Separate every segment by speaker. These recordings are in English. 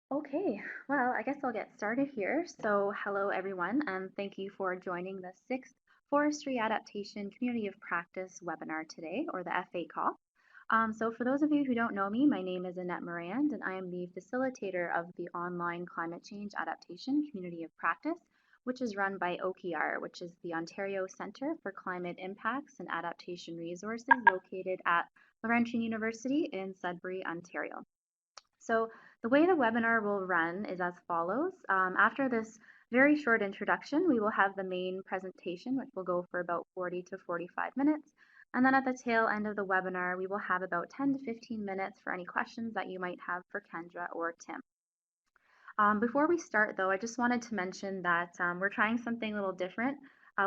Speaker 1: Okay, well, I guess I'll get started here. So, hello everyone, and thank you for joining the sixth Forestry Adaptation Community of Practice webinar today, or the FACoP. So, for those of you who don't know me, my name is Annette Morand, and I am the facilitator of the online Climate Change Adaptation Community of Practice, which is run by OKR, which is the Ontario Centre for Climate Impacts and Adaptation Resources, located at Laurentian University in Sudbury, Ontario. So the way the webinar will run is as follows. After this very short introduction, we will have the main presentation, which will go for about 40 to 45 minutes. And then at the tail end of the webinar, we will have about 10 to 15 minutes for any questions that you might have for Kendra or Tim. Before we start, though, I just wanted to mention that we're trying something a little different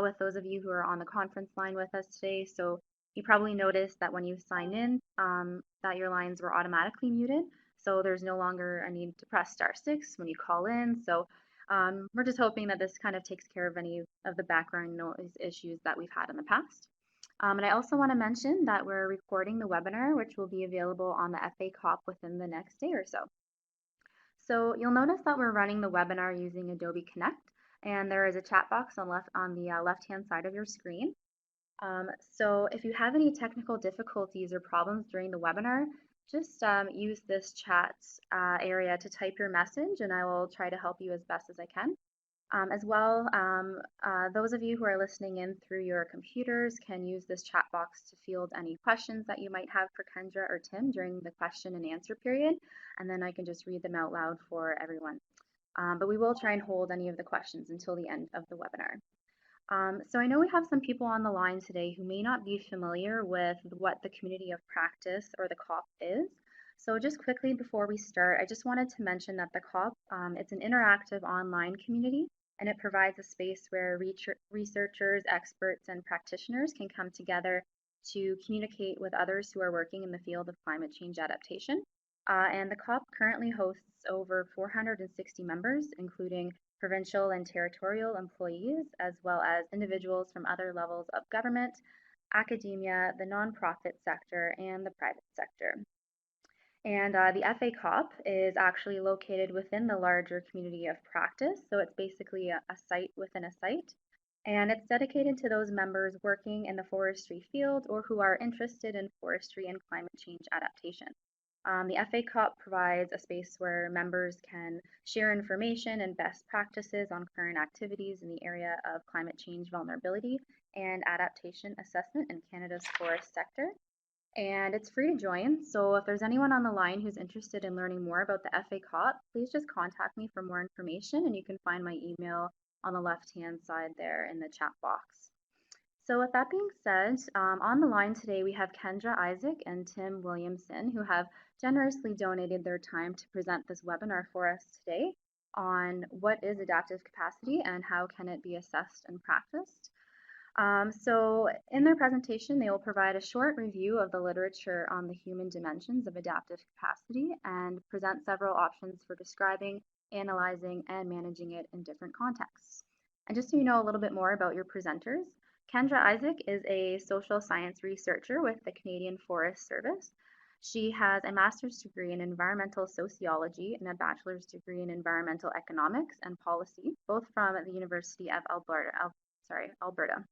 Speaker 1: with those of you who are on the conference line with us today. So you probably noticed that when you sign in, that your lines were automatically muted. So there's no longer a need to press *6 when you call in. So we're just hoping that this kind of takes care of any of the background noise issues that we've had in the past. And I also want to mention that we're recording the webinar, which will be available on the FACoP within the next day or so. So you'll notice that we're running the webinar using Adobe Connect, and there is a chat box on the left-hand side of your screen. So if you have any technical difficulties or problems during the webinar, just use this chat area to type your message, and I will try to help you as best as I can. As well, those of you who are listening in through your computers can use this chat box to field any questions that you might have for Kendra or Tim during the question and answer period, and then I can just read them out loud for everyone. But we will try and hold any of the questions until the end of the webinar. So I know we have some people on the line today who may not be familiar with what the community of practice or the COP is. So just quickly before we start, I just wanted to mention that the COP, it's an interactive online community, and it provides a space where researchers, experts, and practitioners can come together to communicate with others who are working in the field of climate change adaptation. And the COP currently hosts over 460 members, including provincial and territorial employees, as well as individuals from other levels of government, academia, the nonprofit sector, and the private sector. And the FACoP is actually located within the larger community of practice. So it's basically a site within a site. And it's dedicated to those members working in the forestry field or who are interested in forestry and climate change adaptation. The FACoP provides a space where members can share information and best practices on current activities in the area of climate change vulnerability and adaptation assessment in Canada's forest sector. And it's free to join. So if there's anyone on the line who's interested in learning more about the FACoP, please just contact me for more information, and you can find my email on the left-hand side there in the chat box. So with that being said, on the line today we have Kendra Isaac and Tim Williamson, who have generously donated their time to present this webinar for us today on what is adaptive capacity and how can it be assessed and practiced. So in their presentation, they will provide a short review of the literature on the human dimensions of adaptive capacity and present several options for describing, analyzing, and managing it in different contexts. And just so you know a little bit more about your presenters, Kendra Isaac is a social science researcher with the Canadian Forest Service. She has a master's degree in environmental sociology and a bachelor's degree in environmental economics and policy, both from the University of Alberta.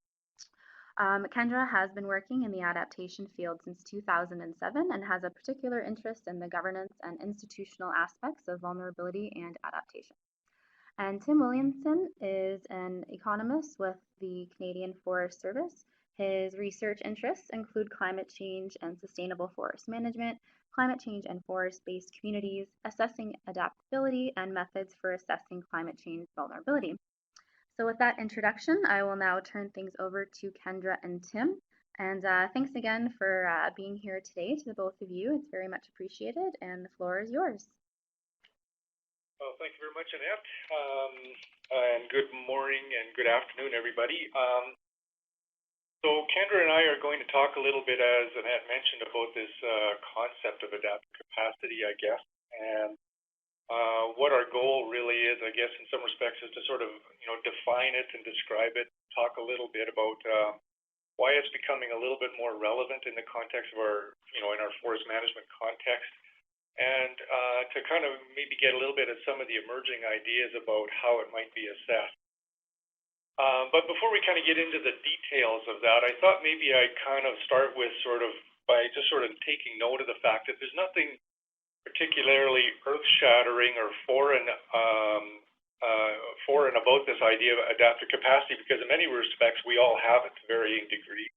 Speaker 1: Kendra has been working in the adaptation field since 2007 and has a particular interest in the governance and institutional aspects of vulnerability and adaptation. And Tim Williamson is an economist with the Canadian Forest Service. His research interests include climate change and sustainable forest management, climate change and forest-based communities, assessing adaptability, and methods for assessing climate change vulnerability. So with that introduction, I will now turn things over to Kendra and Tim. And thanks again for being here today to the both of you. It's very much appreciated, and the floor is yours.
Speaker 2: Well, thank you very much, Annette. And good morning and good afternoon, everybody. So Kendra and I are going to talk a little bit, as Annette mentioned, about this concept of adaptive capacity, I guess, and what our goal really is, I guess, in some respects, is to sort of, define it and describe it, talk a little bit about why it's becoming a little bit more relevant in the context of our, in our forest management context, and to kind of maybe get a little bit of some of the emerging ideas about how it might be assessed. But before we kind of get into the details of that, I thought maybe I'd kind of start with by just sort of taking note of the fact that there's nothing particularly earth-shattering or foreign about this idea of adaptive capacity, because in many respects we all have it to varying degrees,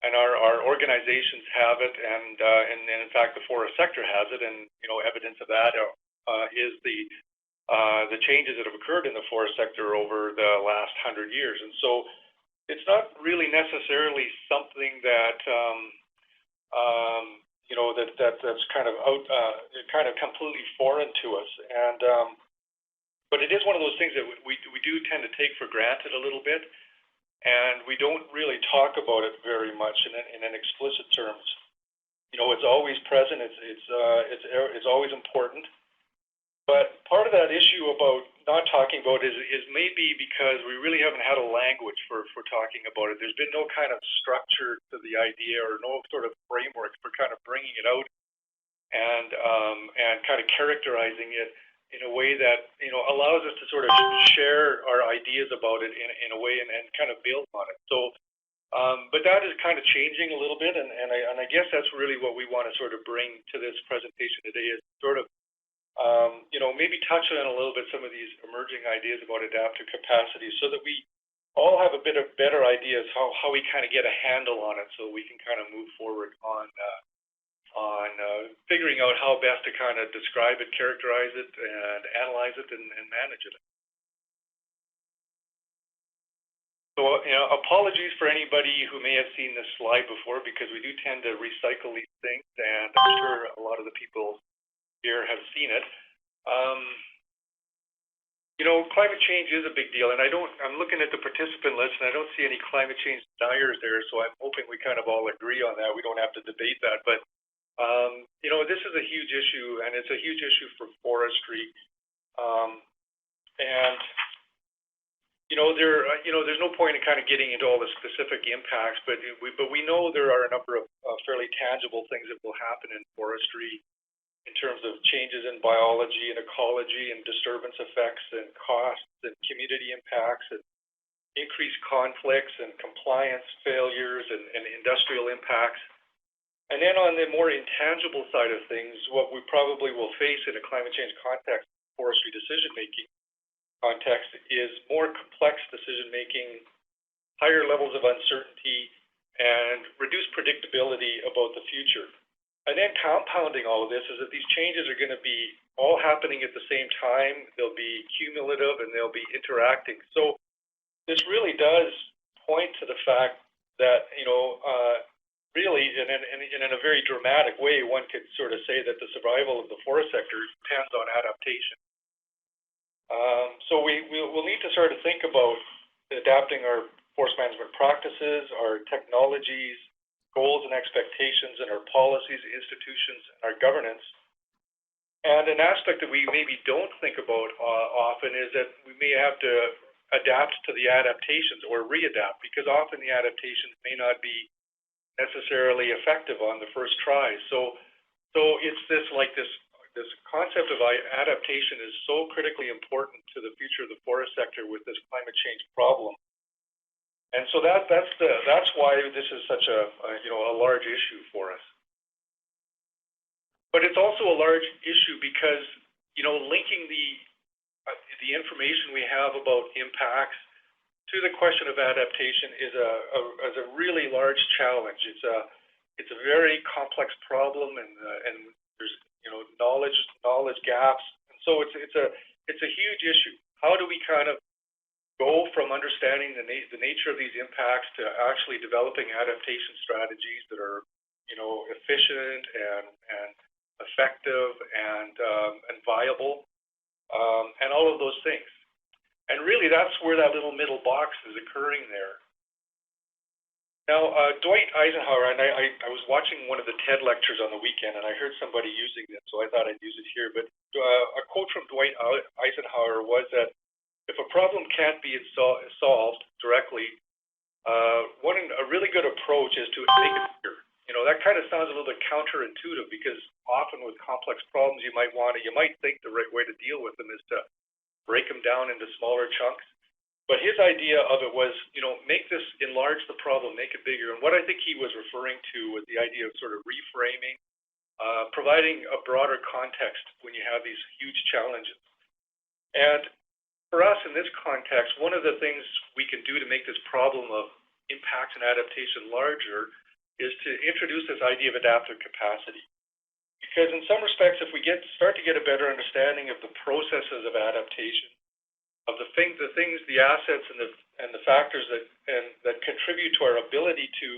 Speaker 2: and our organizations have it, and in fact the forest sector has it, and evidence of that is the changes that have occurred in the forest sector over the last 100 years. And so it's not really necessarily something that that's kind of kind of completely foreign to us, and but it is one of those things that we do tend to take for granted a little bit, and we don't really talk about it very much in an explicit terms. It's always present. It's always important. But part of that issue about not talking about it is maybe because we really haven't had a language for talking about it. There's been no kind of structure to the idea, or no sort of framework for kind of bringing it out and kind of characterizing it in a way that allows us to sort of share our ideas about it in a way and kind of build on it. So, but that is kind of changing a little bit, and I guess that's really what we want to sort of bring to this presentation today, is sort of maybe touch on a little bit some of these emerging ideas about adaptive capacity, so that we all have a bit of better ideas how we kind of get a handle on it, so we can kind of move forward on figuring out how best to kind of describe it, characterize it, and analyze it, and manage it. So, apologies for anybody who may have seen this slide before, because we do tend to recycle these things, and I'm sure a lot of the people here have seen it. Climate change is a big deal, and I'm looking at the participant list, and I don't see any climate change deniers there, so I'm hoping we kind of all agree on that. We don't have to debate that, but this is a huge issue, and it's a huge issue for forestry. And there's no point in kind of getting into all the specific impacts, but we know there are a number of fairly tangible things that will happen in forestry, in terms of changes in biology and ecology and disturbance effects and costs and community impacts and increased conflicts and compliance failures and industrial impacts. And then on the more intangible side of things, what we probably will face in a climate change context, forestry decision-making context, is more complex decision-making, higher levels of uncertainty, and reduced predictability about the future. And then compounding all of this is that these changes are going to be all happening at the same time. They'll be cumulative, and they'll be interacting. So this really does point to the fact that, really, in a very dramatic way, one could sort of say that the survival of the forest sector depends on adaptation. So we'll need to sort of think about adapting our forest management practices, our technologies, goals and expectations, and our policies, institutions, and our governance. And an aspect that we maybe don't think about often is that we may have to adapt to the adaptations or readapt, because often the adaptations may not be necessarily effective on the first try. So it's this concept of adaptation is so critically important to the future of the forest sector with this climate change problem. And so that's why this is such a large issue for us. But it's also a large issue because linking the information we have about impacts to the question of adaptation is a really large challenge. It's a very complex problem, and there's knowledge gaps, and so it's a huge issue. How do we kind of go from understanding the nature of these impacts to actually developing adaptation strategies that are, efficient and effective and viable, and all of those things. And really, that's where that little middle box is occurring there. Now, Dwight Eisenhower, and I was watching one of the TED lectures on the weekend, and I heard somebody using it, so I thought I'd use it here. But a quote from Dwight Eisenhower was that if a problem can't be solved directly, a really good approach is to make it bigger. that kind of sounds a little bit counterintuitive, because often with complex problems, you might think the right way to deal with them is to break them down into smaller chunks. But his idea of it was, enlarge the problem, make it bigger. And what I think he was referring to was the idea of sort of reframing, providing a broader context when you have these huge challenges. And for us in this context, one of the things we can do to make this problem of impact and adaptation larger is to introduce this idea of adaptive capacity. Because in some respects, if we start to get a better understanding of the processes of adaptation, of the assets and the factors that contribute to our ability to,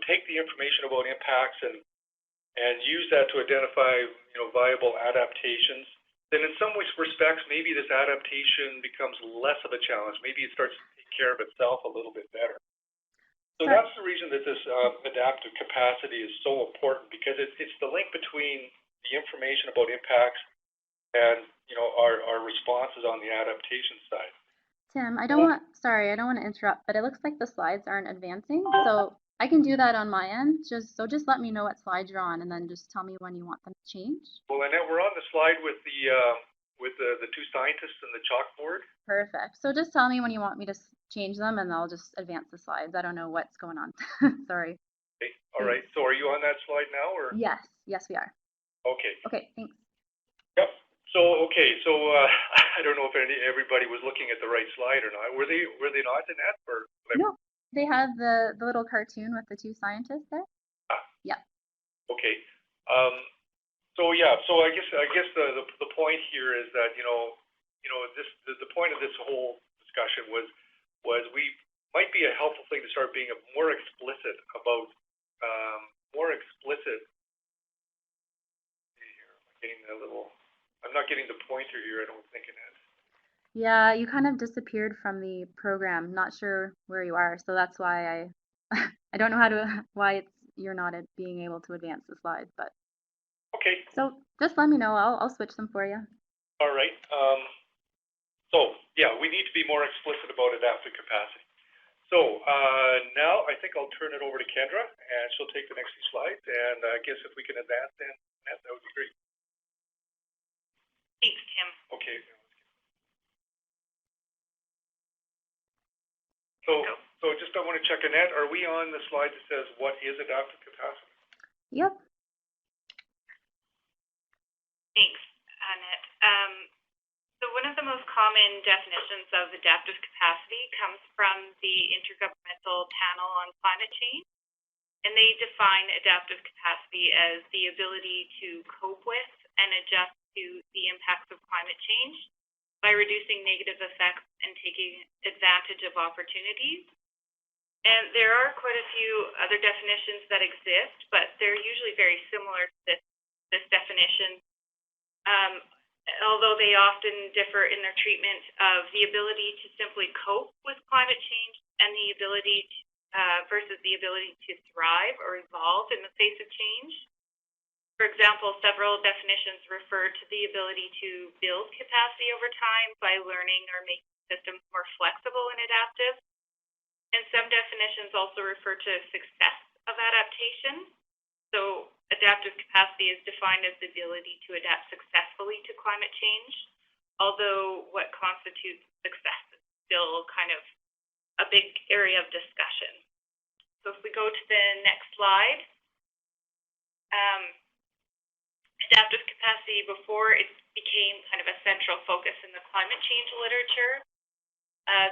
Speaker 2: take the information about impacts and use that to identify, viable adaptations, then in some respects, maybe this adaptation becomes less of a challenge. Maybe it starts to take care of itself a little bit better. So that's the reason that this adaptive capacity is so important, because it's the link between the information about impacts and our responses on the adaptation side.
Speaker 1: Tim, I don't want to interrupt, but it looks like the slides aren't advancing, so I can do that on my end. Just let me know what slide you're on, and then just tell me when you want them to change.
Speaker 2: Well, Annette, we're on the slide with the two scientists and the chalkboard.
Speaker 1: Perfect. So just tell me when you want me to change them, and I'll just advance the slides. I don't know what's going on. Sorry.
Speaker 2: Okay. All right. So are you on that slide now, or?
Speaker 1: Yes, we are.
Speaker 2: Okay.
Speaker 1: Okay, thanks.
Speaker 2: Yep. So I don't know if everybody was looking at the right slide or not. Were they not, Annette? Or
Speaker 1: no, they have the little cartoon with the two scientists there. Yeah.
Speaker 2: Okay. So I guess the point here is that the point of this whole discussion was we might be a helpful thing to start being more explicit about I'm not getting the pointer here, I don't think, it is.
Speaker 1: Yeah, you kind of disappeared from the program. Not sure where you are, so that's why I don't know why you're not being able to advance the slides, but
Speaker 2: okay.
Speaker 1: So just let me know. I'll switch them for you.
Speaker 2: All right. So yeah, we need to be more explicit about adaptive capacity. So now I think I'll turn it over to Kendra, and she'll take the next few slides. And I guess if we can advance, then that would be great.
Speaker 3: Thanks, Tim.
Speaker 2: Okay. So just I want to check, Annette, are we on the slide that says what is adaptive capacity?
Speaker 1: Yep.
Speaker 3: Thanks, Annette. So one of the most common definitions of adaptive capacity comes from the Intergovernmental Panel on Climate Change, and they define adaptive capacity as the ability to cope with and adjust to the impacts of climate change by reducing negative effects and taking advantage of opportunities. And there are quite a few other definitions that exist, but they're usually very similar to this definition, although they often differ in their treatment of the ability to simply cope with climate change and the ability versus the ability to thrive or evolve in the face of change. For example, several definitions refer to the ability to build capacity over time by learning or making systems more flexible and adaptive. And some definitions also refer to success of adaptation. So adaptive capacity is defined as the ability to adapt successfully to climate change, although what constitutes success is still kind of a big area of discussion. So if we go to the next slide, adaptive capacity before it became kind of a central focus in the climate change literature.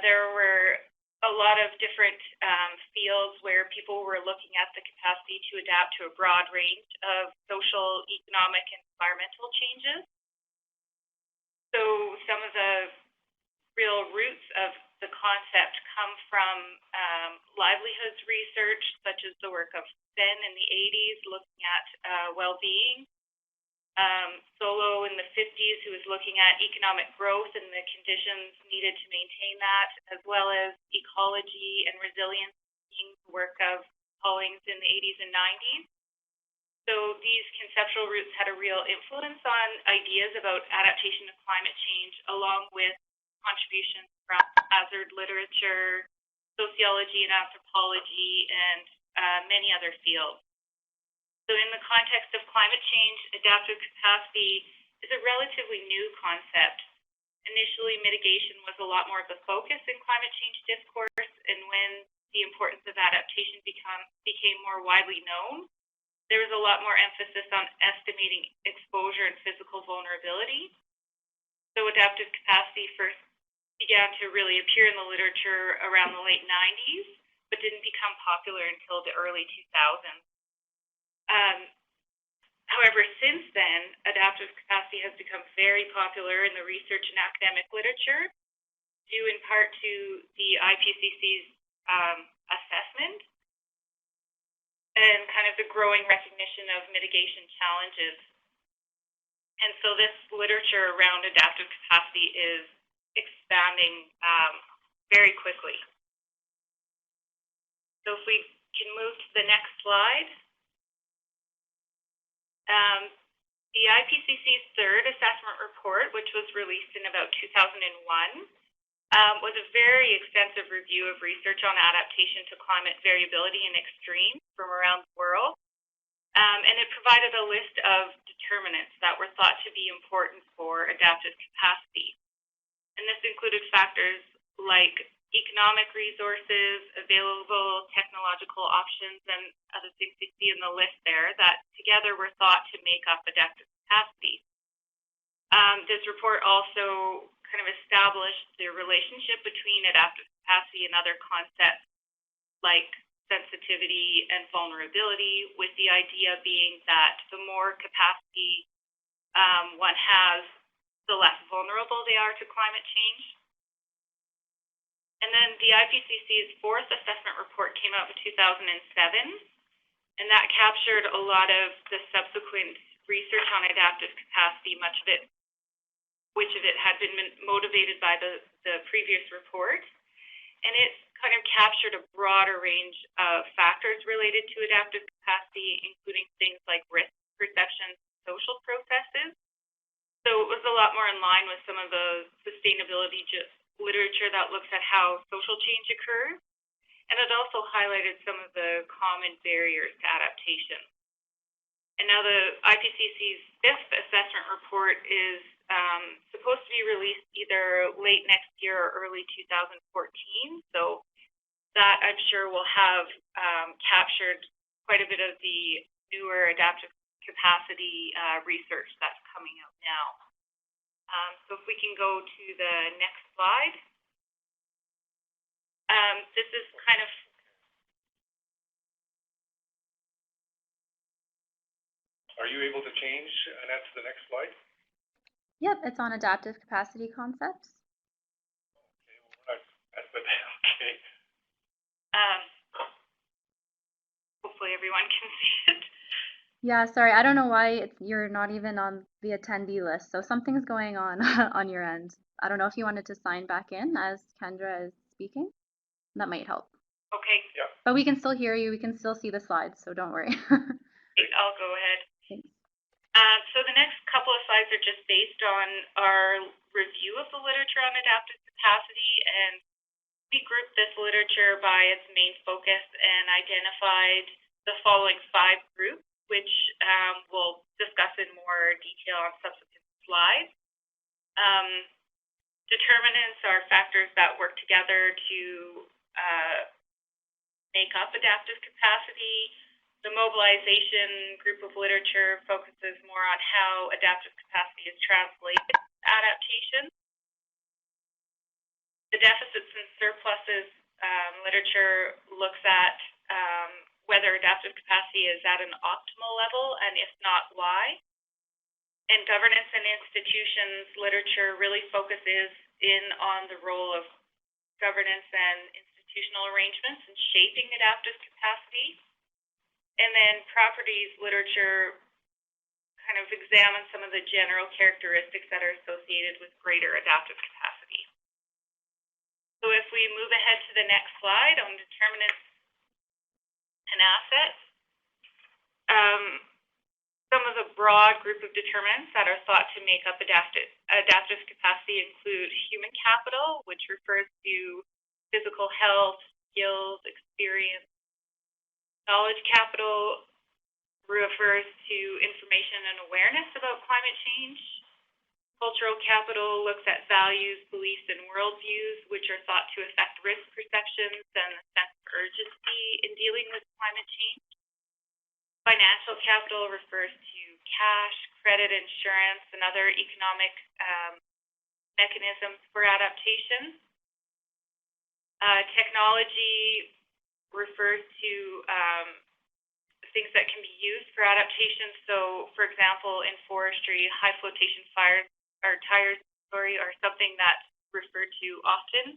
Speaker 3: There were a lot of different fields where people were looking at the capacity to adapt to a broad range of social, economic, and environmental changes. So some of the real roots of the concept come from livelihoods research, such as the work of Sen in the 80s, looking at well-being. Solo in the 50s, who was looking at economic growth and the conditions needed to maintain that, as well as ecology and resilience, the work of Hollings in the 80s and 90s. So these conceptual roots had a real influence on ideas about adaptation to climate change, along with contributions from hazard literature, sociology and anthropology, and many other fields. So in the context of climate change, adaptive capacity is a relatively new concept. Initially, mitigation was a lot more of the focus in climate change discourse, and when the importance of adaptation became more widely known, there was a lot more emphasis on estimating exposure and physical vulnerability. So adaptive capacity first began to really appear in the literature around the late 90s, but didn't become popular until the early 2000s. However, since then, adaptive capacity has become very popular in the research and academic literature, due in part to the IPCC's assessment and kind of the growing recognition of mitigation challenges. And so this literature around adaptive capacity is expanding very quickly. So if we can move to the next slide. The IPCC's third assessment report, which was released in about 2001, was a very extensive review of research on adaptation to climate variability and extremes from around the world. And it provided a list of determinants that were thought to be important for adaptive capacity. And this included factors like economic resources, available technological options, and other things you see in the list there that together were thought to make up adaptive capacity. This report also kind of established the relationship between adaptive capacity and other concepts like sensitivity and vulnerability, with the idea being that the more capacity one has, the less vulnerable they are to climate change. And then the IPCC's fourth assessment report came out in 2007, and that captured a lot of the subsequent research on adaptive capacity, which of it had been motivated by the previous report. And it kind of captured a broader range of factors related to adaptive capacity, including things like risk perceptions and social processes. So it was a lot more in line with some of the sustainability literature that looks at how social change occurs, and it also highlighted some of the common barriers to adaptation. And now the IPCC's fifth assessment report is supposed to be released either late next year or early 2014, so that I'm sure will have captured quite a bit of the newer adaptive capacity research that's coming out now. So if we can go to the next slide. This is kind of...
Speaker 2: Are you able to change, Annette, to the next slide?
Speaker 1: Yep, it's on adaptive capacity concepts.
Speaker 2: Okay, well, we're not... Okay.
Speaker 3: Hopefully everyone can see it.
Speaker 1: Yeah, sorry, I don't know why you're not even on the attendee list, so something's going on on your end. I don't know if you wanted to sign back in as Kendra is speaking. That might help.
Speaker 3: Okay.
Speaker 2: Yeah.
Speaker 1: But we can still hear you, we can still see the slides, so don't worry.
Speaker 3: I'll go ahead.
Speaker 1: Thanks.
Speaker 3: So the next couple of slides are just based on our review of the literature on adaptive capacity, and we grouped this literature by its main focus and identified the following 5 groups, which we'll discuss in more detail on subsequent slides. Determinants are factors that work together to make up adaptive capacity. The mobilization group of literature focuses more on how adaptive capacity is translated to adaptation. The deficits and surpluses literature looks at whether adaptive capacity is at an optimal level, and if not, why. And governance and institutions literature really focuses in on the role of governance and institutional arrangements in shaping adaptive capacity. And then properties literature kind of examines some of the general characteristics that are associated with greater adaptive capacity. So if we move ahead to the next slide on determinants and assets, some of the broad group of determinants that are thought to make up adaptive capacity include human capital, which refers to physical health, skills, experience. Knowledge capital refers to information and awareness about climate change. Cultural capital looks at values, beliefs, and worldviews, which are thought to affect risk perceptions and the sense of urgency in dealing with climate change. Financial capital refers to cash, credit, insurance, and other economic mechanisms for adaptation. Technology refers to things that can be used for adaptation. So, for example, in forestry, high flotation tires are something that's referred to often.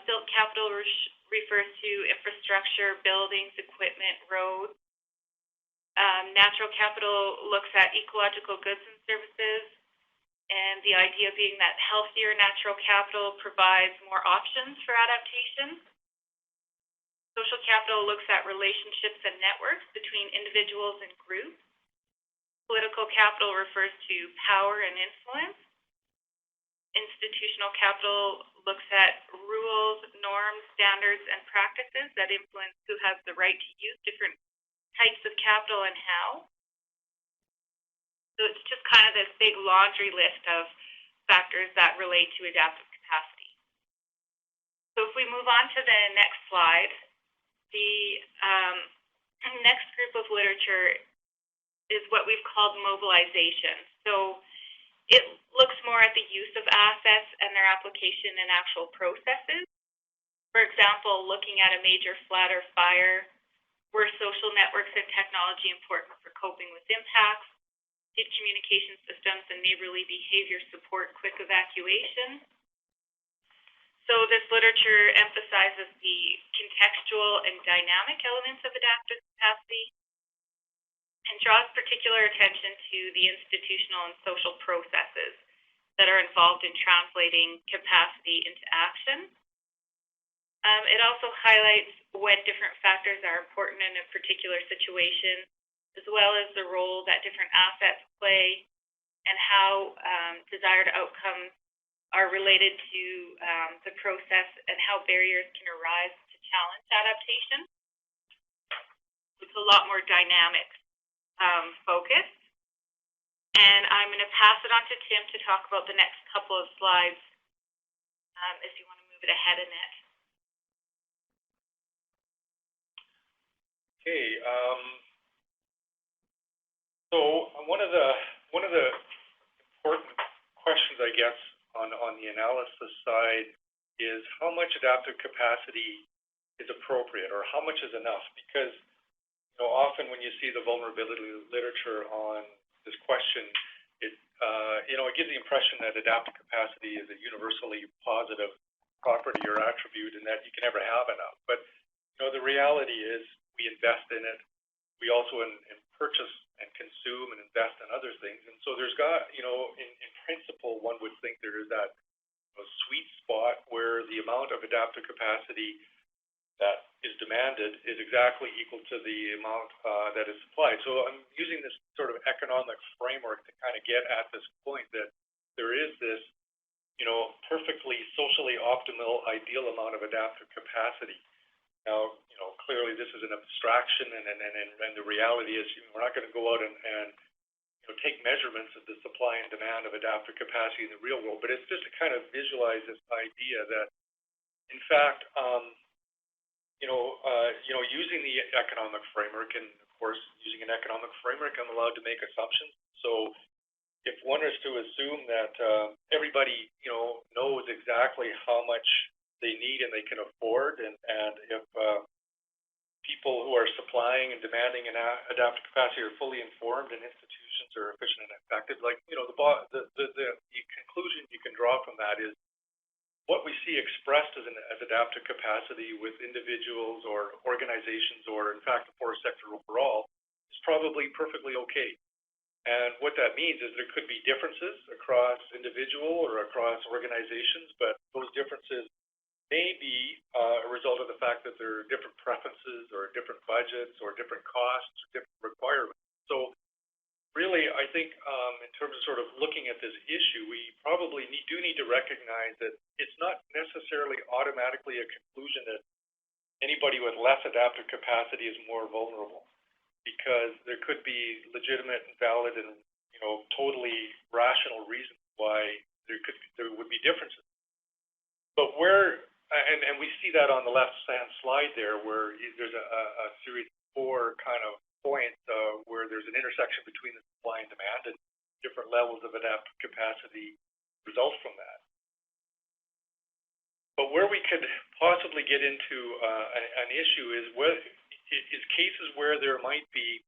Speaker 3: Built capital refers to infrastructure, buildings, equipment, roads. Natural capital looks at ecological goods and services, and the idea being that healthier natural capital provides more options for adaptation. Social capital looks at relationships and networks between individuals and groups. Political capital refers to power and influence. Institutional capital looks at rules, norms, standards, and practices that influence who has the right to use different types of capital and how. So it's just kind of this big laundry list of factors that relate to adaptive capacity. So if we move on to the next slide, the next group of literature is what we've called mobilization. So it looks more at the use of assets and their application in actual processes. For example, looking at a major flood or fire, were social networks and technology important for coping with impacts? Did communication systems and neighborly behavior support quick evacuation? So this literature emphasizes the contextual and dynamic elements of adaptive capacity and draws particular attention to the institutional and social processes that are involved in translating capacity into action. It also highlights when different factors are important in a particular situation, as well as the role that different assets play and how desired outcomes are related to the process and how barriers can arise to challenge adaptation. It's a lot more dynamic focus. And I'm going to pass it on to Tim to talk about the next couple of slides if you want to move it ahead, Annette.
Speaker 2: Okay, so one of the important questions, I guess, on the analysis side is how much adaptive capacity is appropriate, or how much is enough? Because often when you see the vulnerability literature on this question, it gives the impression that adaptive capacity is a universally positive property or attribute, and that you can never have enough. But the reality is, we invest in it. We also purchase and consume and invest in other things. And so there's got, in principle, one would think there is that sweet spot where the amount of adaptive capacity that is demanded is exactly equal to the amount that is supplied. So I'm using this sort of economic framework to kind of get at this point that there is this, perfectly socially optimal, ideal amount of adaptive capacity. Now, clearly this is an abstraction, and the reality is we're not going to go out and take measurements of the supply and demand of adaptive capacity in the real world, but it's just to kind of visualize this idea that, in fact, using the economic framework, and of course, using an economic framework, I'm allowed to make assumptions. So if one is to assume that everybody, knows exactly how much they need and they can afford, and if people who are supplying and demanding an adaptive capacity are fully informed and institutions are efficient and effective, like, the conclusion you can draw from that is what we see expressed as adaptive capacity with individuals or organizations, or in fact the forest sector overall, is probably perfectly okay. And what that means is there could be differences across individual or across organizations, but those differences may be a result of the fact that there are different preferences or different budgets or different costs or different requirements. So really, I think in terms of sort of looking at this issue, we probably do need to recognize that it's not necessarily automatically a conclusion that anybody with less adaptive capacity is more vulnerable. because there could be legitimate and valid and, you know, totally rational reasons why there would be differences. But and we see that on the left-hand slide there, where there's a series of 4 kind of points where there's an intersection between the supply and demand, and different levels of adaptive capacity result from that. But where we could possibly get into an issue is cases where there might be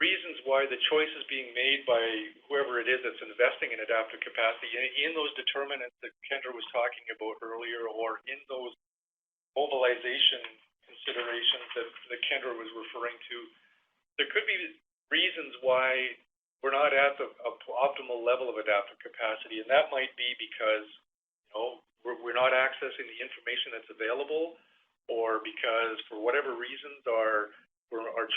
Speaker 2: reasons why the choice is being made by whoever it is that's investing in adaptive capacity in those determinants that Kendra was talking about earlier, or in those mobilization considerations that Kendra was referring to. There could be reasons why we're not at the optimal level of adaptive capacity, and that might be because, you know, we're not accessing the information that's available, or because for whatever reasons our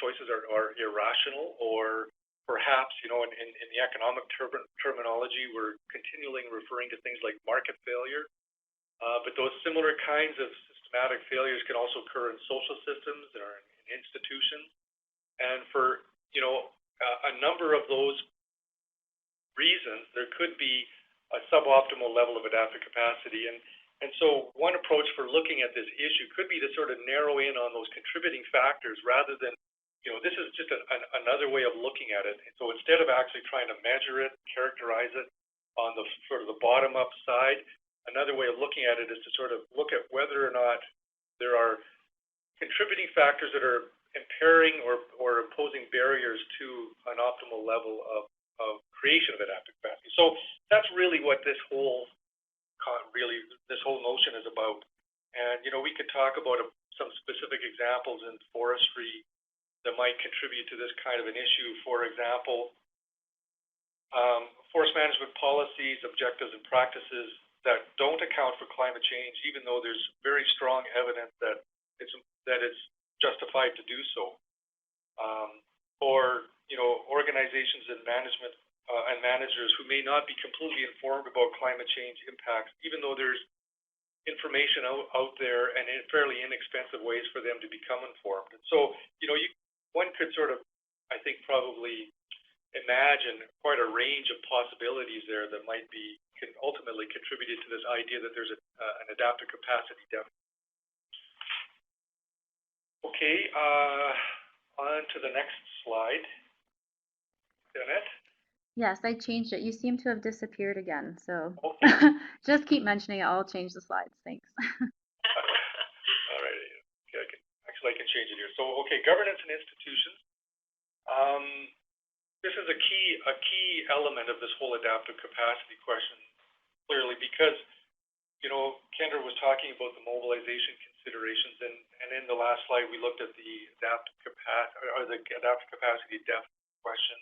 Speaker 2: choices are irrational, or perhaps, you know, in the economic terminology, we're continually referring to things like market failure. But those similar kinds of systematic failures can also occur in social systems or in institutions. And for, you know, a number of those reasons, there could be a suboptimal level of adaptive capacity. And so one approach for looking at this issue could be to sort of narrow in on those contributing factors rather than, you know, this is just another way of looking at it. And so instead of actually trying to measure it, characterize it on the sort of the bottom-up side, another way of looking at it is to sort of look at whether or not there are contributing factors that are impairing or imposing barriers to an optimal level of creation of adaptive capacity. So that's really what this whole notion is about. And, you know, we could talk about some specific examples in forestry that might contribute to this kind of an issue. For example, forest management policies, objectives, and practices that don't account for climate change, even though there's very strong evidence that it's justified to do so. Or, you know, organizations and management and managers who may not be completely informed about climate change impacts, even though there's information out there and in fairly inexpensive ways for them to become informed. And so, you know, one could sort of, I think, probably imagine quite a range of possibilities there that can ultimately contribute to this idea that there's an adaptive capacity deficit. Okay, on to the next slide. Annette?
Speaker 1: Yes, I changed it. You seem to have disappeared again, so
Speaker 2: okay.
Speaker 1: Just keep mentioning it. I'll change the slides. Thanks.
Speaker 2: All right. Okay, I can change it here. So, okay, governance and institutions. This is a key element of this whole adaptive capacity question, clearly, because, you know, Kendra was talking about the mobilization considerations, and in the last slide we looked at the adaptive capacity deficit question.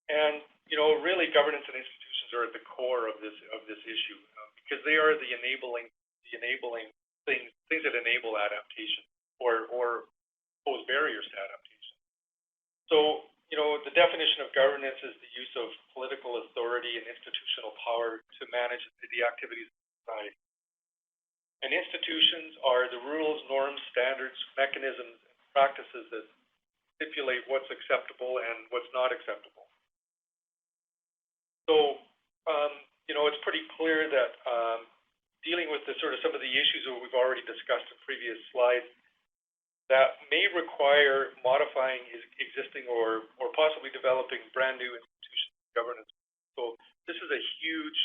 Speaker 2: And, you know, really governance and institutions are at the core of this issue, because they are the enabling things that enable adaptation or pose barriers to adaptation. So, you know, the definition of governance is the use of political authority and institutional power to manage the activities of society. And institutions are the rules, norms, standards, mechanisms, and practices that stipulate what's acceptable and what's not acceptable. So, you know, it's pretty clear that dealing with some of the issues that we've already discussed in previous slides, that may require modifying existing or possibly developing brand new institutional governance. So this is a huge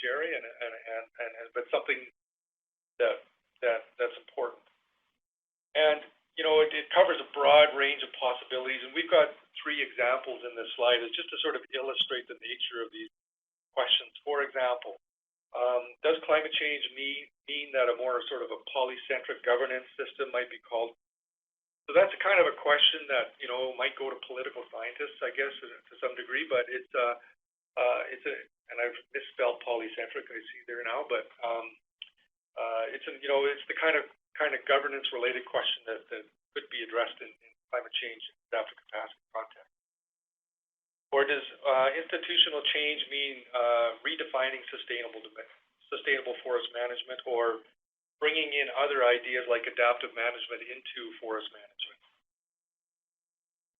Speaker 2: area, but something that's important. And, you know, it covers a broad range of possibilities, and we've got 3 examples in this slide just to sort of illustrate the nature of these questions. For example, does climate change mean that a more sort of a polycentric governance system might be called? So that's kind of a question that, you know, might go to political scientists, I guess, to some degree, but and I've misspelled polycentric, I see there now, but it's the kind of governance related question that could be addressed in climate change adaptive capacity context. Or does institutional change mean redefining sustainable forest management, or bringing in other ideas like adaptive management into forest management?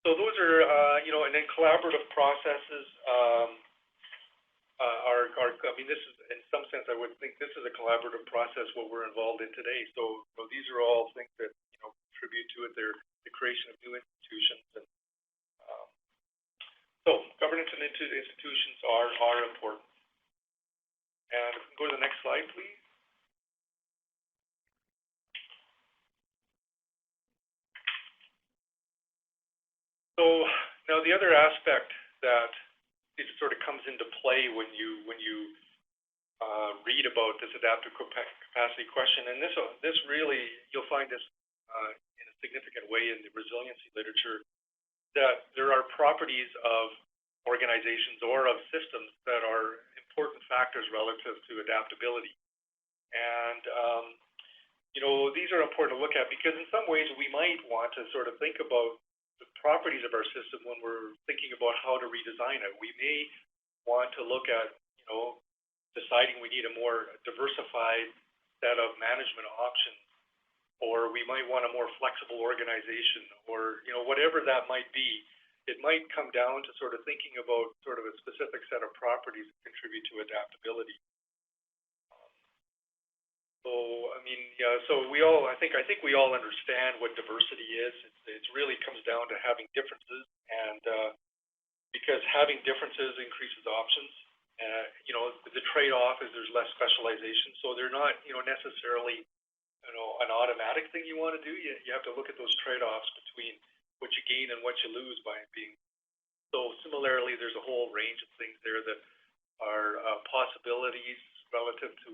Speaker 2: So those are, and then collaborative processes I mean, this is, in some sense, I would think this is a collaborative process, what we're involved in today. So these are all things that, contribute to it. They're the creation of new institutions. And so governance and institutions are important. And if we can go to the next slide, please. So now the other aspect that it sort of comes into play when you read about this adaptive capacity question, and this really, you'll find this in a significant way in the resiliency literature, that there are properties of organizations or of systems that are important factors relative to adaptability. And these are important to look at because in some ways we might want to sort of think about the properties of our system when we're thinking about how to redesign it. We may want to look at, deciding we need a more diversified set of management options, or we might want a more flexible organization, or, whatever that might be. It might come down to sort of thinking about sort of a specific set of properties that contribute to adaptability. So, I mean, yeah, so I think we all understand what diversity is. It really comes down to having differences, and because having differences increases options. The trade-off is there's less specialization, so they're not, necessarily, an automatic thing you want to do. You have to look at those trade-offs between what you gain and what you lose by being. So similarly, there's a whole range of things there that are possibilities relative to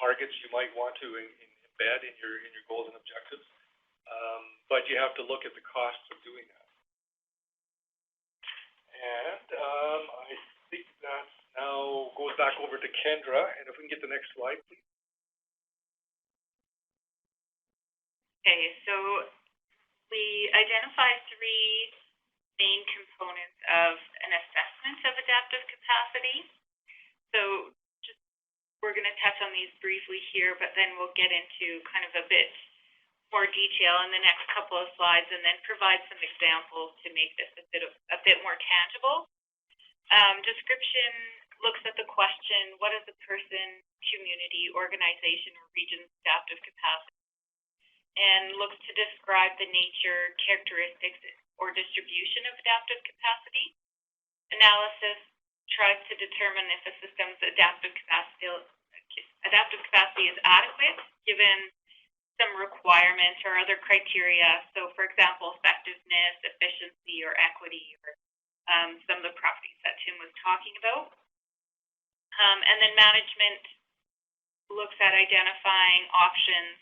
Speaker 2: targets you might want to embed in your goals and objectives, but you have to look at the costs of doing that. And I think that now goes back over to Kendra, and if we can get the next slide, please.
Speaker 3: Okay, so we identify three main components of an assessment of adaptive capacity. So we're going to touch on these briefly here, but then we'll get into kind of a bit more detail in the next couple of slides, and then provide some examples to make this a bit more tangible. Description looks at the question, what is the person, community, organization, or region's adaptive capacity? And looks to describe the nature, characteristics, or distribution of adaptive capacity. Analysis tries to determine if a system's adaptive capacity is adequate given some requirements or other criteria. So, for example, effectiveness, efficiency, or equity, or some of the properties that Tim was talking about. And then management looks at identifying options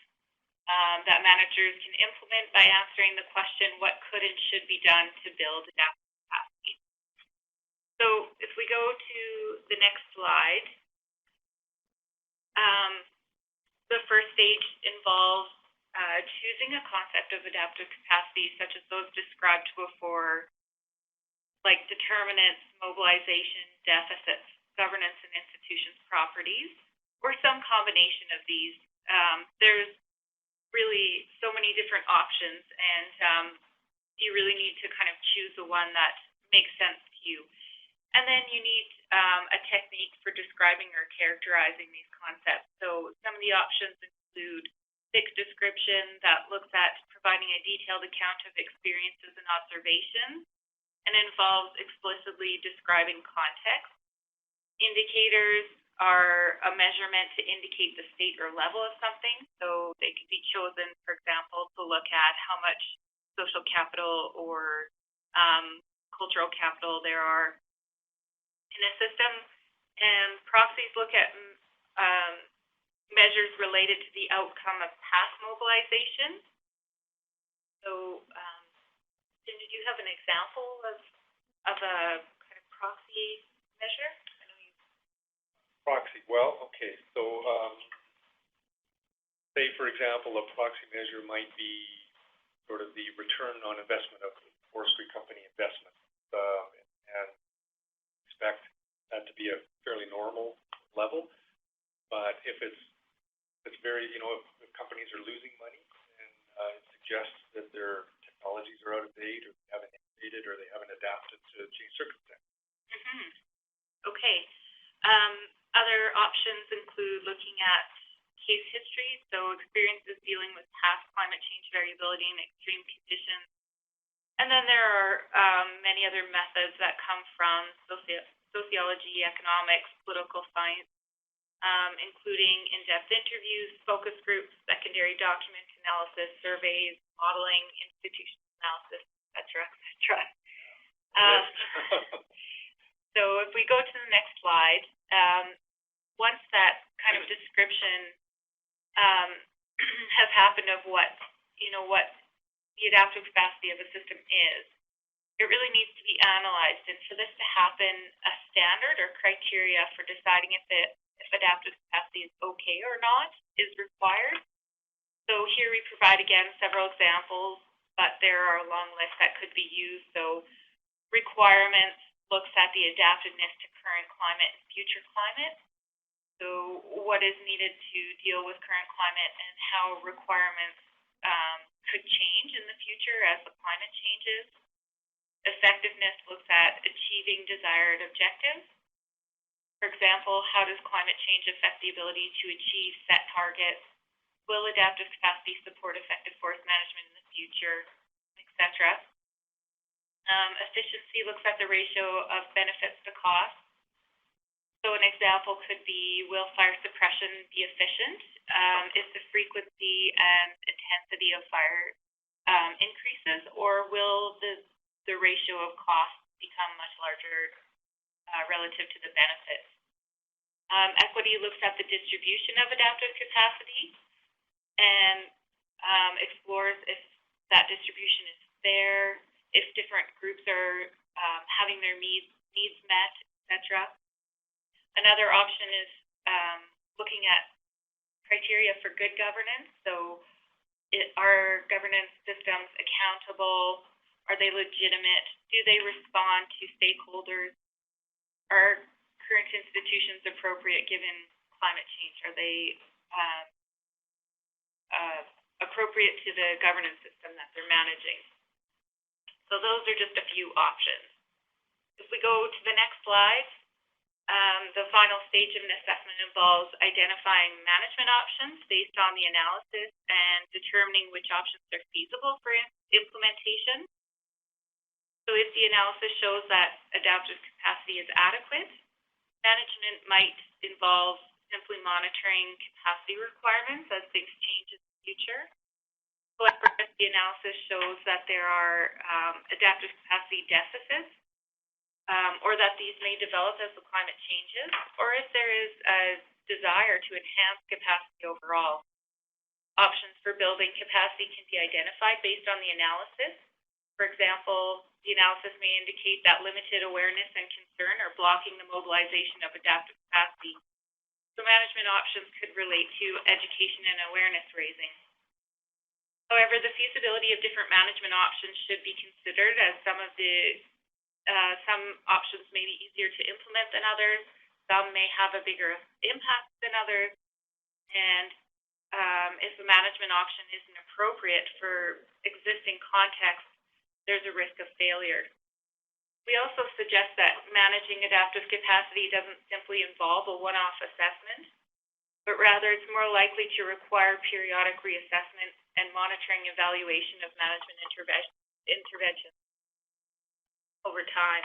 Speaker 3: that managers can implement by answering the question, what could and should be done to build adaptive capacity? So if we go to the next slide, the first stage involves choosing a concept of adaptive capacity, such as those described before, like determinants, mobilization, deficits, governance and institutions properties, or some combination of these. There's really so many different options, and you really need to kind of choose the one that makes sense to you. And then you need a technique for describing or characterizing these concepts. So some of the options include fixed description that looks at providing a detailed account of experiences and observations, and involves explicitly describing context. Indicators are a measurement to indicate the state or level of something. So they could be chosen, for example, to look at how much social capital or cultural capital there are in a system. And proxies look at measures related to the outcome of past mobilization. So, Jim, did you have an example of a kind of proxy measure?
Speaker 2: Proxy, well, okay, so say, for example, a proxy measure might be sort of the return on investment of forestry company investment, and expect that to be a fairly normal level. But if it's very, if companies are losing money, and it suggests that their technologies are out of date or have an
Speaker 3: Other options include looking at case history, so experiences dealing with past climate change variability and extreme conditions. And then there are many other methods that come from sociology, economics, political science, including in-depth interviews, focus groups, secondary document analysis, surveys, modeling, institutional analysis, etc., etc. So if we go to the next slide, once that kind of description has happened of what the adaptive capacity of a system is, it really needs to be analyzed. And for this to happen, a standard or criteria for deciding if adaptive capacity is okay or not is required. So here we provide, again, several examples, but there are a long list that could be used. So requirements looks at the adaptiveness to current climate and future climate. So what is needed to deal with current climate and how requirements could change in the future as the climate changes. Effectiveness looks at achieving desired objectives. For example, how does climate change affect the ability to achieve set targets? Will adaptive capacity support effective forest management in the future, etc.? Efficiency looks at the ratio of benefits to cost. So an example could be, will fire suppression be efficient if the frequency and intensity of fire increases, or will the ratio of cost become much larger relative to the benefits? Equity looks at the distribution of adaptive capacity and explores if that distribution is fair, if different groups are having their needs met, etc. Another option is looking at criteria for good governance. So are governance systems accountable? Are they legitimate? Do they respond to stakeholders? Are current institutions appropriate given climate change? Are they appropriate to the governance system that they're managing? So those are just a few options. If we go to the next slide, the final stage of an assessment involves identifying management options based on the analysis and determining which options are feasible for implementation. So if the analysis shows that adaptive capacity is adequate, management might involve simply monitoring capacity requirements as things change in the future. However, if the analysis shows that there are adaptive capacity deficits, or that these may develop as the climate changes, or if there is a desire to enhance capacity overall. Options for building capacity can be identified based on the analysis. For example, the analysis may indicate that limited awareness and concern are blocking the mobilization of adaptive capacity. So management options could relate to education and awareness raising. However, the feasibility of different management options should be considered, as some options may be easier to implement than others. Some may have a bigger impact than others. And if a management option isn't appropriate for existing context, there's a risk of failure. We also suggest that managing adaptive capacity doesn't simply involve a one-off assessment, but rather it's more likely to require periodic reassessment and monitoring evaluation of management interventions over time.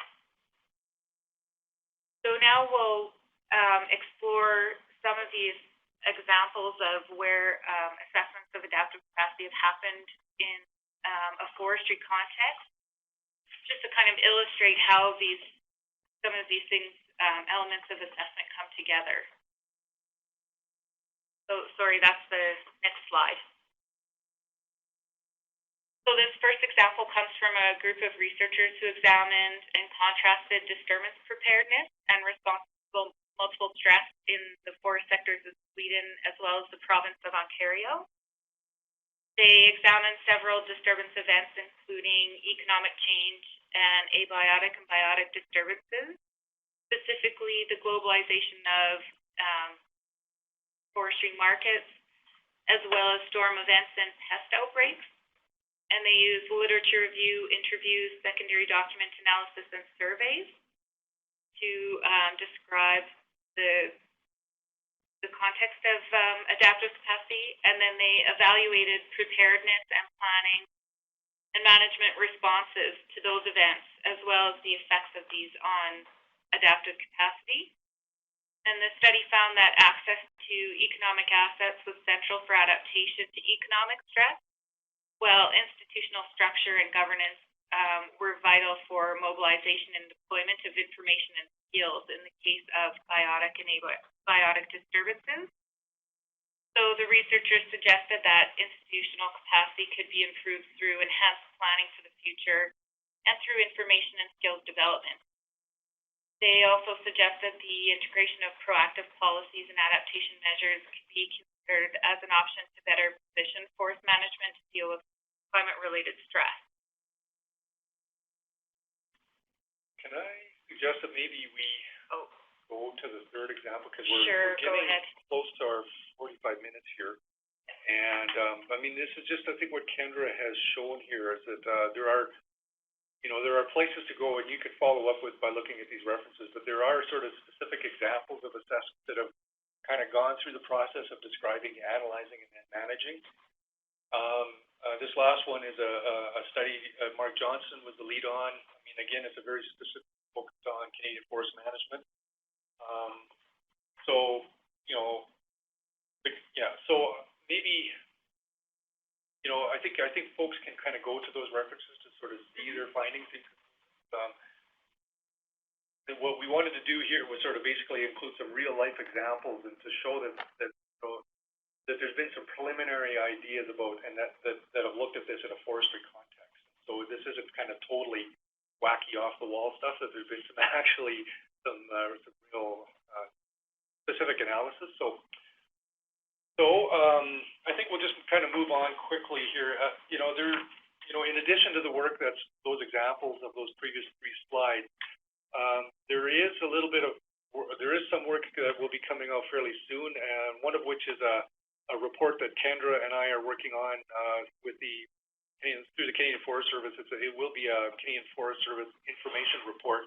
Speaker 3: So now we'll explore some of these examples of where assessments of adaptive capacity have happened in a forestry context, just to kind of illustrate how some of these things, elements of assessment come together. So sorry, that's the next slide. So this first example comes from a group of researchers who examined and contrasted disturbance preparedness and responsible multiple stress in the forest sectors of Sweden as well as the province of Ontario. They examined several disturbance events, including economic change and abiotic and biotic disturbances, specifically the globalization of forestry markets, as well as storm events and pest outbreaks. And they use literature review, interviews, secondary document analysis, and surveys to describe the context of adaptive capacity, and then they evaluated preparedness and planning and management responses to those events, as well as the effects of these on adaptive capacity. And the study found that access to economic assets was central for adaptation to economic stress, while institutional structure and governance were vital for mobilization and deployment of information and skills in the case of biotic disturbances. So the researchers suggested that institutional capacity could be improved through enhanced planning for the future and through information and skills development. They also suggested the integration of proactive policies and adaptation measures could be considered as an option to better position forest management to deal with climate-related stress.
Speaker 2: Can I suggest that maybe we go to the third example, because
Speaker 3: we're
Speaker 2: getting close to our 45 minutes here. And I mean, this is just, I think what Kendra has shown here is that there are places to go, and you could follow up with by looking at these references, but there are sort of specific examples of assessments that have kind of gone through the process of describing, analyzing, and then managing. This last one is a study Mark Johnson was the lead on. I mean, again, it's a very specific focus on Canadian forest management. So maybe, I think folks can kind of go to those references to sort of see their findings. And what we wanted to do here was sort of basically include some real life examples and to show that there's been some preliminary ideas about, and that have looked at this in a forestry context. So this isn't kind of totally wacky off the wall stuff, that there's been some real specific analysis. So I think we'll just kind of move on quickly here. In addition to the work that's those examples of those previous three slides, there is some work that will be coming out fairly soon, and one of which is a report that Kendra and I are working on through the Canadian Forest Service. It will be a Canadian Forest Service information report,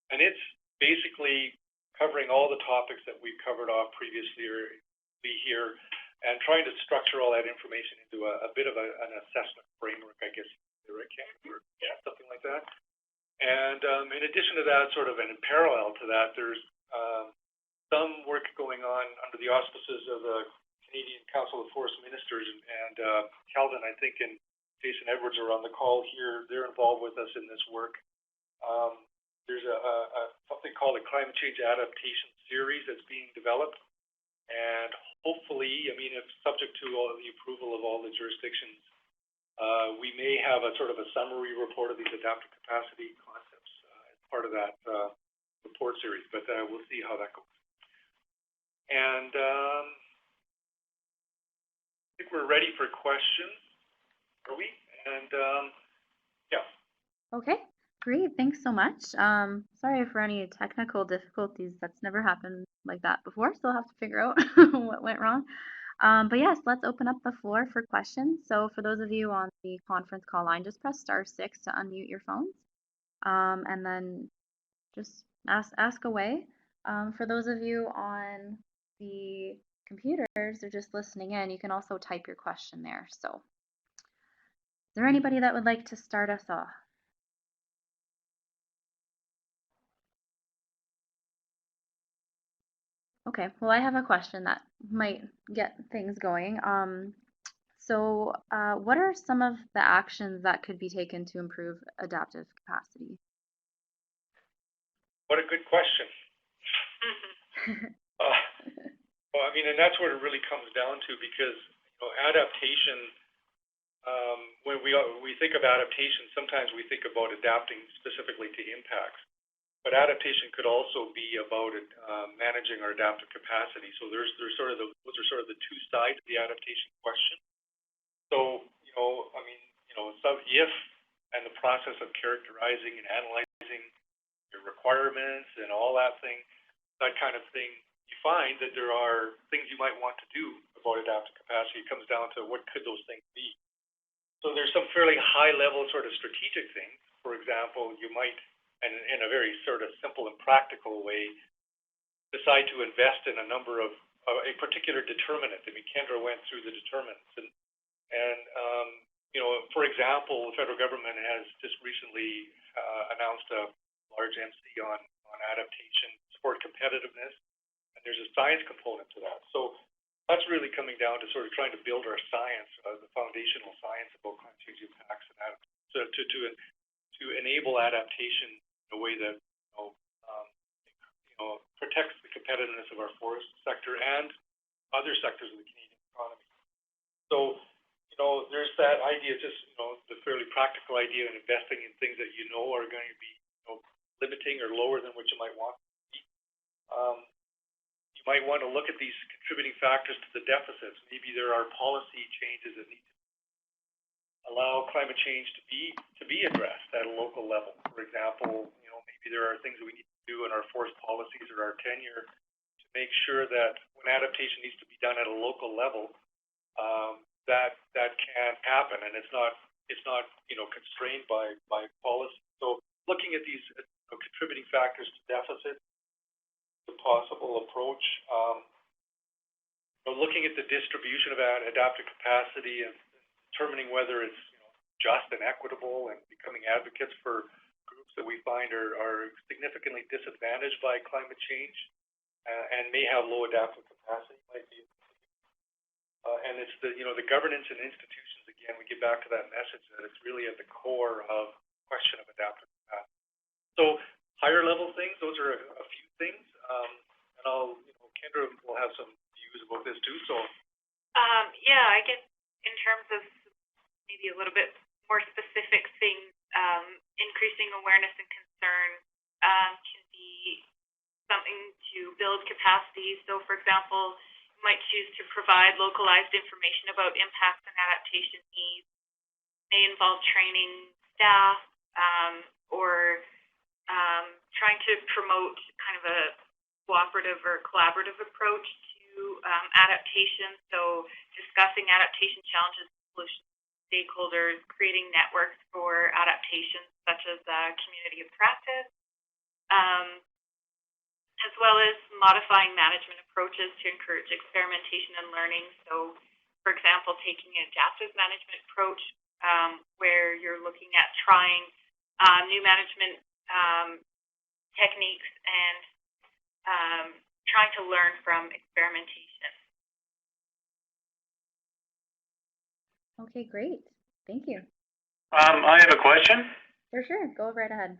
Speaker 2: and it's basically covering all the topics that we've covered off previously here, and trying to structure all that information into a bit of an assessment framework, I guess, right, Kendra? Yeah, something like that. And in addition to that, sort of, and in parallel to that, there's some work going on under the auspices of the Canadian Council of Forest Ministers, and Calvin, I think, and Jason Edwards are on the call here. They're involved with us in this work. There's something called a climate change adaptation series that's being developed, and hopefully, I mean, if subject to all the approval of all the jurisdictions, we may have a sort of a summary report of these adaptive capacity concepts as part of that report series, but we'll see how that goes. And I think we're ready for questions, are we? And yeah.
Speaker 1: Okay, great. Thanks so much. Sorry for any technical difficulties. That's never happened like that before, so I'll have to figure out what went wrong. But yes, let's open up the floor for questions. So for those of you on the conference call line, just press *6 to unmute your phones, and then just ask away. For those of you on the computers or just listening in, you can also type your question there. So is there anybody that would like to start us off? Okay, well, I have a question that might get things going. So what are some of the actions that could be taken to improve adaptive capacity?
Speaker 2: What a good question. Well, I mean, and that's what it really comes down to, because adaptation. When we think of adaptation, sometimes we think about adapting specifically to impacts, but adaptation could also be about managing our adaptive capacity. So those are sort of the two sides of the adaptation question. So so if and the process of characterizing and analyzing your requirements and all that kind of thing, you find that there are things you might want to do about adaptive capacity. It comes down to what could those things be. So there's some fairly high-level sort of strategic things. For example, you might, and in a very sort of simple and practical way, decide to invest in a number of a particular determinant. I mean, Kendra went through the determinants, and you know, for example, the federal government has just recently announced a large MC on adaptation, support competitiveness, and there's a science component to that. So that's really coming down to sort of trying to build our science, the foundational science about climate change impacts and to enable adaptation in a way that protects the competitiveness of our forest sector and other sectors of the Canadian economy. So, you know, there's that idea, just, you know, the fairly practical idea of investing in things that you know are going to be, you know, limiting or lower than what you might want to be. You might want to look at these contributing factors to the deficits. Maybe there are policy changes that need to allow climate change to be addressed at a local level. For example, you know, maybe there are things that we need to do in our forest policies or our tenure to make sure that when adaptation needs to be done at a local level, that can happen, and it's not you know, constrained by policy. So looking at these contributing factors to deficit, the possible approach. Looking at the distribution of adaptive capacity and determining whether it's, you know, just and equitable, and becoming advocates for groups that we find are significantly disadvantaged by climate change and may have low adaptive capacity might be. And it's the, you know, the governance and institutions, again, we get back to that message that it's really at the core of the question of adaptive capacity. So higher level things, those are a few things. And I'll, you know, Kendra will have some views about this too. So
Speaker 3: yeah, I guess in terms of maybe a little bit more specific things, increasing awareness and concern can be something to build capacity. So, for example, you might choose to provide localized information about impacts and adaptation needs. May involve training staff or trying to promote kind of a cooperative or collaborative approach to adaptation. So, discussing adaptation challenges, solutions, stakeholders, creating networks for adaptation, such as community of practice, as well as modifying management approaches to encourage experimentation and learning. So, for example, taking an adaptive management approach where you're looking at trying new management techniques and trying to learn from experimentation.
Speaker 1: Okay, great. Thank you.
Speaker 4: I have a question.
Speaker 1: Sure. Go right ahead.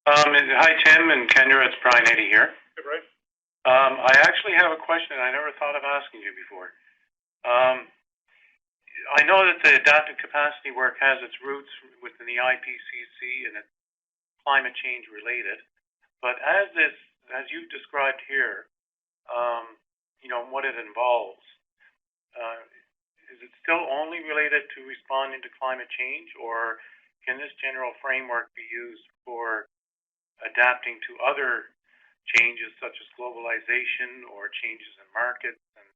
Speaker 4: Hi, Tim and Kendra. It's Brian Eddy here.
Speaker 2: Hey, Brian.
Speaker 4: I actually have a question I never thought of asking you before. I know that the adaptive capacity work has its roots within the IPCC and it's climate change related, but as you described here, you know, what it involves, is it still only related to responding to climate change, or can this general framework be used for adapting to other changes such as globalization or changes in markets and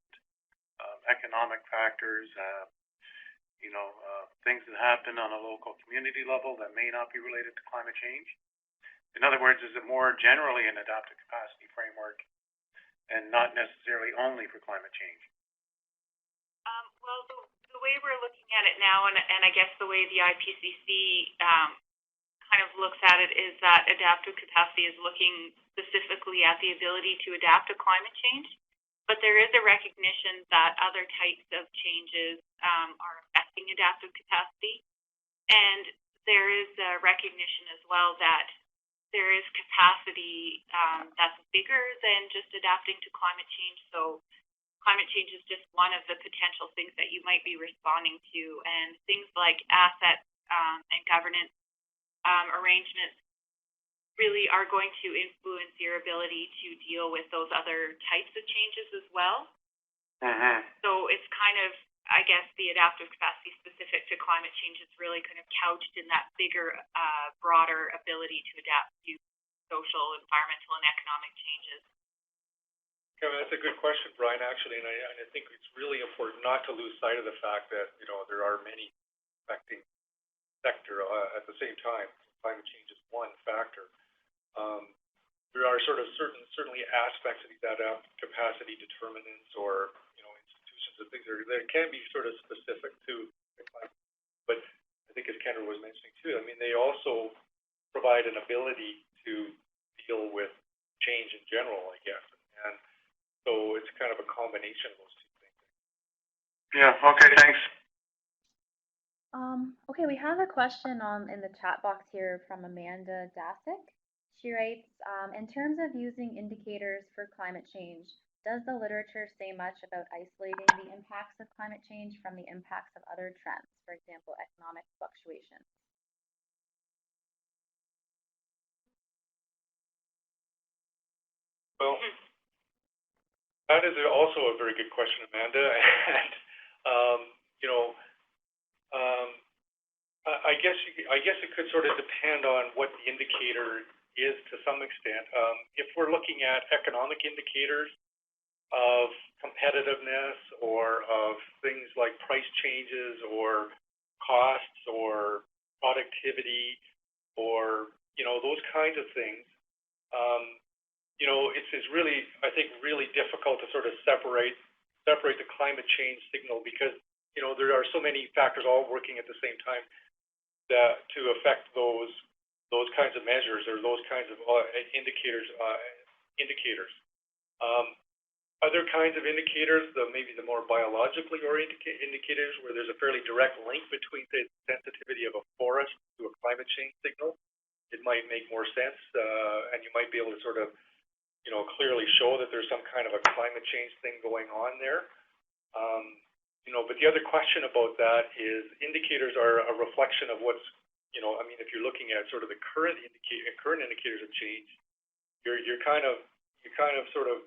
Speaker 4: economic factors, you know, things that happen on a local community level that may not be related to climate change? In other words, is it more generally an adaptive capacity framework and not necessarily only for climate change?
Speaker 3: Well, the way we're looking at it now, and I guess the way the IPCC kind of looks at it, is that adaptive capacity is looking specifically at the ability to adapt to climate change. But there is a recognition that other types of changes are affecting adaptive capacity. And there is a recognition as well that there is capacity that's bigger than just adapting to climate change. So climate change is just one of the potential things that you might be responding to, and things like assets and governance arrangements really are going to influence your ability to deal with those other types of changes as well. So it's kind of, I guess, the adaptive capacity specific to climate change is really kind of couched in that bigger, broader ability to adapt to social, environmental, and economic changes.
Speaker 2: Okay, that's a good question, Brian, actually, and I think it's really important not to lose sight of the fact that, you know, there are many affecting sector at the same time. Climate change is one factor. there are certainly aspects of these adaptive capacity determinants or institutions and things that can be sort of specific to the climate. But I think as Kendra was mentioning too, I mean, they also provide an ability to deal with change in general, I guess. And so it's kind of a combination of those two things.
Speaker 4: Yeah, okay, thanks.
Speaker 1: Okay, we have a question in the chat box here from Amanda Dasick. She writes, in terms of using indicators for climate change, does the literature say much about isolating the impacts of climate change from the impacts of other trends, for example, economic fluctuations?
Speaker 2: Well, that is also a very good question, Amanda. And I guess it could sort of depend on what the indicator is to some extent. If we're looking at economic indicators of competitiveness or of things like price changes or costs or productivity or those kinds of things, it's really, I think, really difficult to sort of separate the climate change signal because there are so many factors all working at the same time that to affect those kinds of measures or those kinds of indicators. Other kinds of indicators, maybe the more biologically oriented indicators, where there's a fairly direct link between the sensitivity of a forest to a climate change signal, it might make more sense, and you might be able to sort of, clearly show that there's some kind of a climate change thing going on there. But the other question about that is indicators are a reflection of what's, I mean, if you're looking at sort of the current indicators of change, you're kind of sort of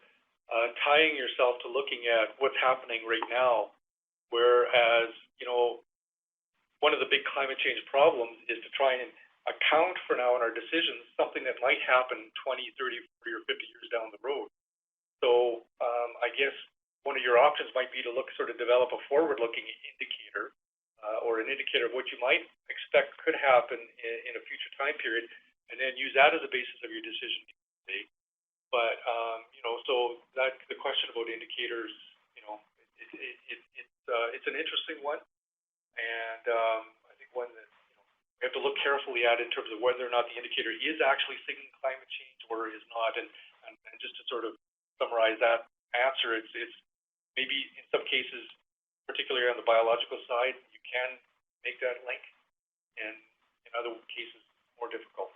Speaker 2: tying yourself to looking at what's happening right now, whereas, one of the big climate change problems is to try and account for now in our decisions something that might happen 20, 30, 40, or 50 years down the road. So I guess one of your options might be to sort of develop a forward-looking indicator or an indicator of what you might expect could happen in a future time period, and then use that as a basis of your decision today. But so that the question about indicators, it's an interesting one, and I think one that we have to look carefully at in terms of whether or not the indicator is actually signaling climate change or is not. And just to sort of summarize that answer, it's maybe in some cases, particularly on the biological side, you can make that link, and in other cases, more difficult.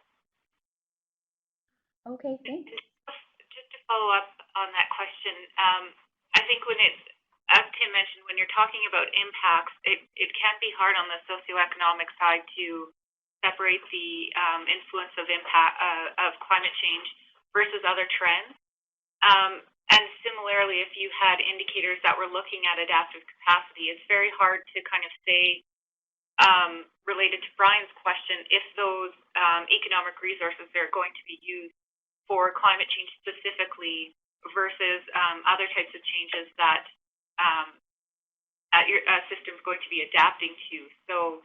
Speaker 1: Okay, thank you.
Speaker 3: Just to follow up on that question, I think when it's, as Tim mentioned, when you're talking about impacts, it can be hard on the socioeconomic side to separate the influence of impact of climate change versus other trends. And similarly, if you had indicators that were looking at adaptive capacity, it's very hard to kind of say, related to Brian's question, if those economic resources are going to be used for climate change specifically versus other types of changes that your system is going to be adapting to. So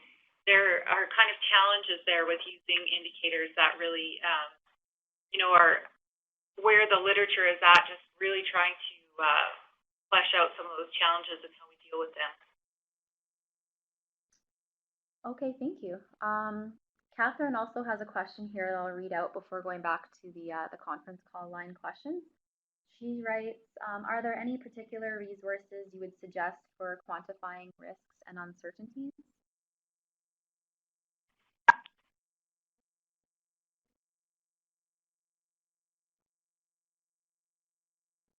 Speaker 3: there are kind of challenges there with using indicators that really, are where the literature is at, just really trying to flesh out some of those challenges and how we deal with them.
Speaker 1: Okay, thank you. Catherine also has a question here that I'll read out before going back to the conference call line questions. She writes, are there any particular resources you would suggest for quantifying risks and uncertainties?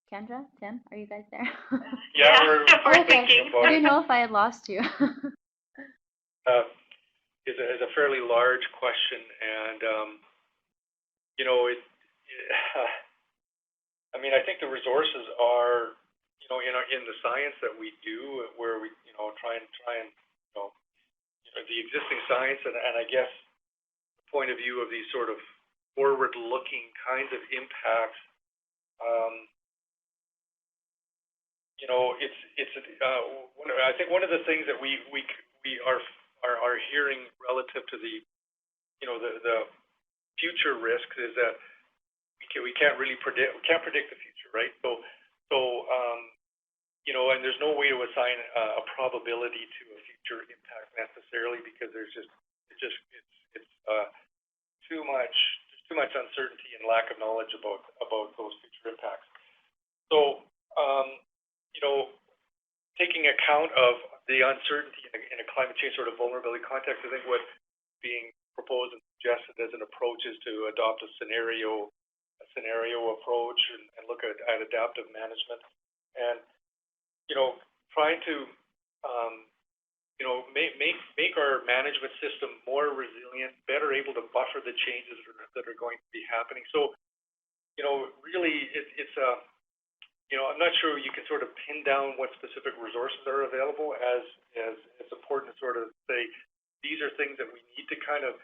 Speaker 1: Kendra, Tim, are you guys there?
Speaker 2: Yeah, we're
Speaker 1: okay. I didn't know if I had lost you.
Speaker 2: Is a fairly large question, and I mean, I think the resources are, in the science that we do, where we, try and the existing science, and I guess the point of view of these sort of forward-looking kinds of impacts. I think one of the things that we are hearing relative to the the future risks is that we can't really predict the future, right? So you know, and there's no way to assign a probability to a future impact necessarily, because there's just it's too much uncertainty and lack of knowledge about those future impacts. So you know, taking account of the uncertainty in a climate change sort of vulnerability context, I think what's being proposed and suggested as an approach is to adopt a scenario approach and look at adaptive management, and you know, trying to you know, make our management system more resilient, better able to buffer the changes that are going to be happening. So you know, really it's you know, I'm not sure you can sort of pin down what specific resources are available, as it's important to sort of say these are things that we need to kind of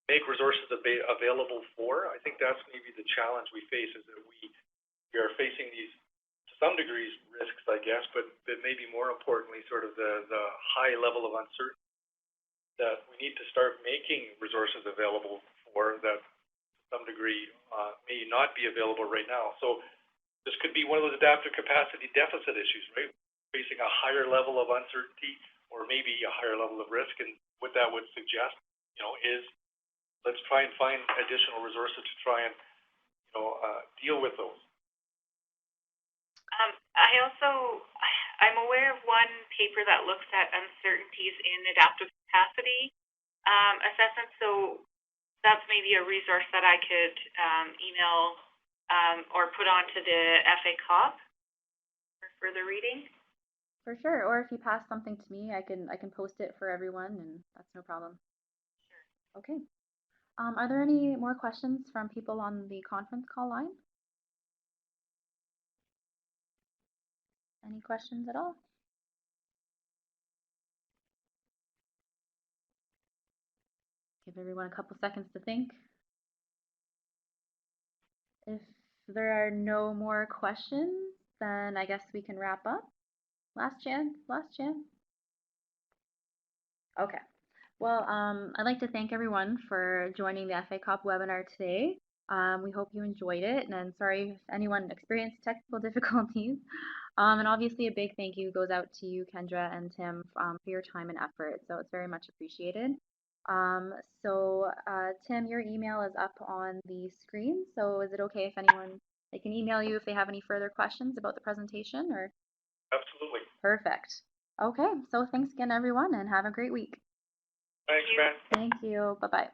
Speaker 2: make resources available for. I think that's maybe the challenge we face, is that we are facing these, to some degrees, risks, I guess, but maybe more importantly, sort of the high level of uncertainty that we need to start making resources available for that, to some degree, may not be available right now. So this could be one of those adaptive capacity deficit issues, right? Facing a higher level of uncertainty, or maybe a higher level of risk, and what that would suggest, you know, is let's try and find additional resources to try and, you know, deal with those.
Speaker 3: I'm aware of one paper that looks at uncertainties in adaptive capacity assessment, so that's maybe a resource that I could email or put onto the FACoP for further reading.
Speaker 1: For sure. Or if you pass something to me, I can post it for everyone, and that's no problem. Sure. Okay. Are there any more questions from people on the conference call line? Any questions at all? Give everyone a couple seconds to think. If there are no more questions, then I guess we can wrap up. Last chance. Okay. Well, I'd like to thank everyone for joining the FACoP webinar today. We hope you enjoyed it, and sorry if anyone experienced technical difficulties. And obviously a big thank you goes out to you, Kendra and Tim, for your time and effort. So it's very much appreciated. Tim, your email is up on the screen. So is it okay if anyone, they can email you if they have any further questions about the presentation? Or?
Speaker 2: Absolutely.
Speaker 1: Perfect. Okay, so thanks again, everyone, and have a great week.
Speaker 2: Thanks, man.
Speaker 1: Thank you. Bye-bye.